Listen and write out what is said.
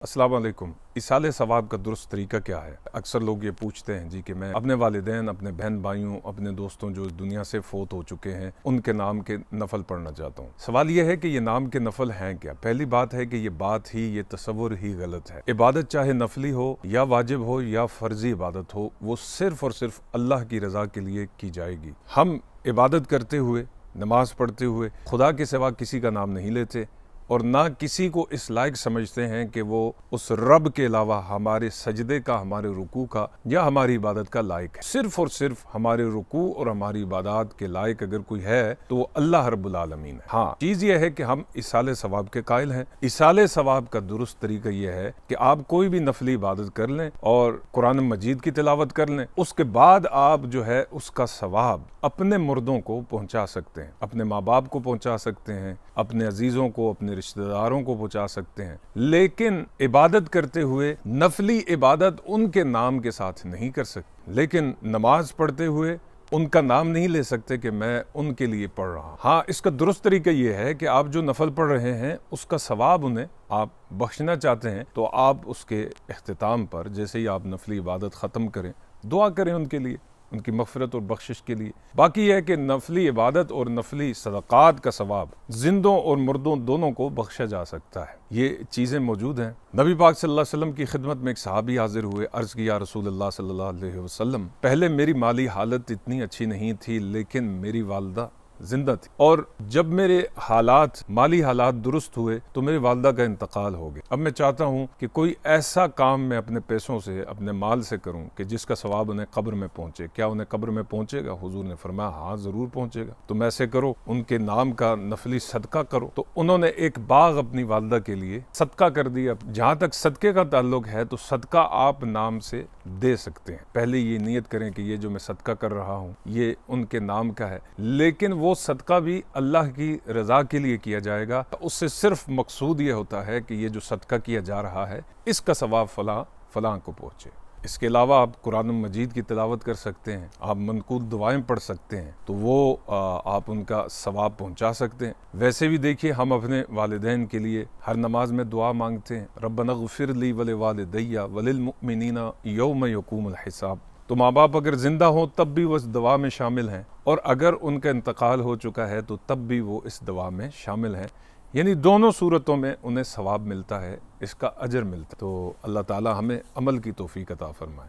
अस्सलाम वालेकुम। इसाले सवाब का दुरुस्त तरीका क्या है? अक्सर लोग ये पूछते हैं जी कि मैं अपने वालिदैन, अपने बहन भाइयों, अपने दोस्तों जो दुनिया से फोत हो चुके हैं उनके नाम के नफल पढ़ना चाहता हूँ। सवाल ये है कि ये नाम के नफल हैं क्या? पहली बात है कि ये तसव्वुर ही गलत है। इबादत चाहे नफली हो या वाजिब हो या फर्जी इबादत हो, वो सिर्फ और सिर्फ अल्लाह की रजा के लिए की जाएगी। हम इबादत करते हुए, नमाज पढ़ते हुए खुदा के सिवा किसी का नाम नहीं लेते और ना किसी को इस लायक समझते हैं कि वो उस रब के अलावा हमारे सजदे का, हमारे रुकू का या हमारी इबादत का लायक है। सिर्फ और सिर्फ हमारे रुकू और हमारी इबादत के लायक अगर कोई है तो वो अल्लाह रब्बुल आलमीन है। हाँ, चीज ये है कि हम इसाले सवाब के कायल हैं। इसाले सवाब का दुरुस्त तरीका ये है कि आप कोई भी नफली इबादत कर लें और कुरान मजीद की तिलावत कर लें, उसके बाद आप जो है उसका सवाब अपने मुर्दों को पहुंचा सकते हैं, अपने माँ बाप को पहुंचा सकते हैं, अपने अजीजों को, अपने रिश्तेदारों को पहुंचा सकते हैं। लेकिन इबादत करते हुए नफली इबादत उनके नाम के साथ नहीं कर सकते। लेकिन नमाज पढ़ते हुए उनका नाम नहीं ले सकते कि मैं उनके लिए पढ़ रहा हूँ। हाँ, इसका दुरुस्त तरीका ये है कि आप जो नफल पढ़ रहे हैं उसका सवाब उन्हें आप बख्शना चाहते हैं तो आप उसके इख्तिताम पर, जैसे ही आप नफली इबादत ख़त्म करें, दुआ करें उनके लिए, उनकी मग़फ़िरत और बख्शिश के लिए। बाकी यह है कि नफली इबादत और नफली सदक़ात का सवाब जिंदों और मुर्दों दोनों को बख्शा जा सकता है। ये चीज़ें मौजूद हैं। नबी पाक सल्लल्लाहु अलैहि वसल्लम की खिदमत में एक सहाबी हाजिर हुए, अर्ज़ किया रसूलुल्लाह सल्लल्लाहु अलैहि वसल्लम, पहले मेरी माली हालत इतनी अच्छी नहीं थी लेकिन मेरी वालदा जिंदा थी, और जब मेरे माली हालात दुरुस्त हुए तो मेरी वालदा का इंतकाल हो गया। अब मैं चाहता हूँ कि कोई ऐसा काम मैं अपने पैसों से, अपने माल से करूँ कि जिसका सवाब उन्हें कब्र में पहुँचे। क्या उन्हें कब्र में पहुँचेगा? हुजूर ने फरमाया हाँ ज़रूर पहुँचेगा। तुम ऐसे करो, उनके नाम का नफली सदका करो। तो उन्होंने एक बाग अपनी वालदा के लिए सदका कर दिया। जहाँ तक सदके का ताल्लुक है तो सदका आप नाम से दे सकते हैं। पहले ये नियत करें कि ये जो मैं सदका कर रहा हूँ ये उनके नाम का है, लेकिन वो सदका भी अल्लाह की रजा के लिए किया जाएगा। उससे सिर्फ मकसूद ये होता है कि ये जो सदका किया जा रहा है इसका सवाब फलां को पहुँचे। इसके अलावा आप कुरान मजीद की तिलावत कर सकते हैं, आप मनकूद दुआएं पढ़ सकते हैं, तो वो आप उनका सवाब पहुंचा सकते हैं। वैसे भी देखिए, हम अपने वालिदैन के लिए हर नमाज में दुआ मांगते हैं, रब्बना ग़फ़िर ली वले वालिदैया वलिल मुमिनीना यौम यक़ूमुल हिसाब। तो माँ बाप अगर जिंदा हों तब भी वो इस दवा में शामिल हैं, और अगर उनका इंतकाल हो चुका है तो तब भी वो इस दवा में शामिल हैं। यानी दोनों सूरतों में उन्हें सवाब मिलता है, इसका अजर मिलता है। तो अल्लाह ताला हमें अमल की तौफीक अता फरमाए।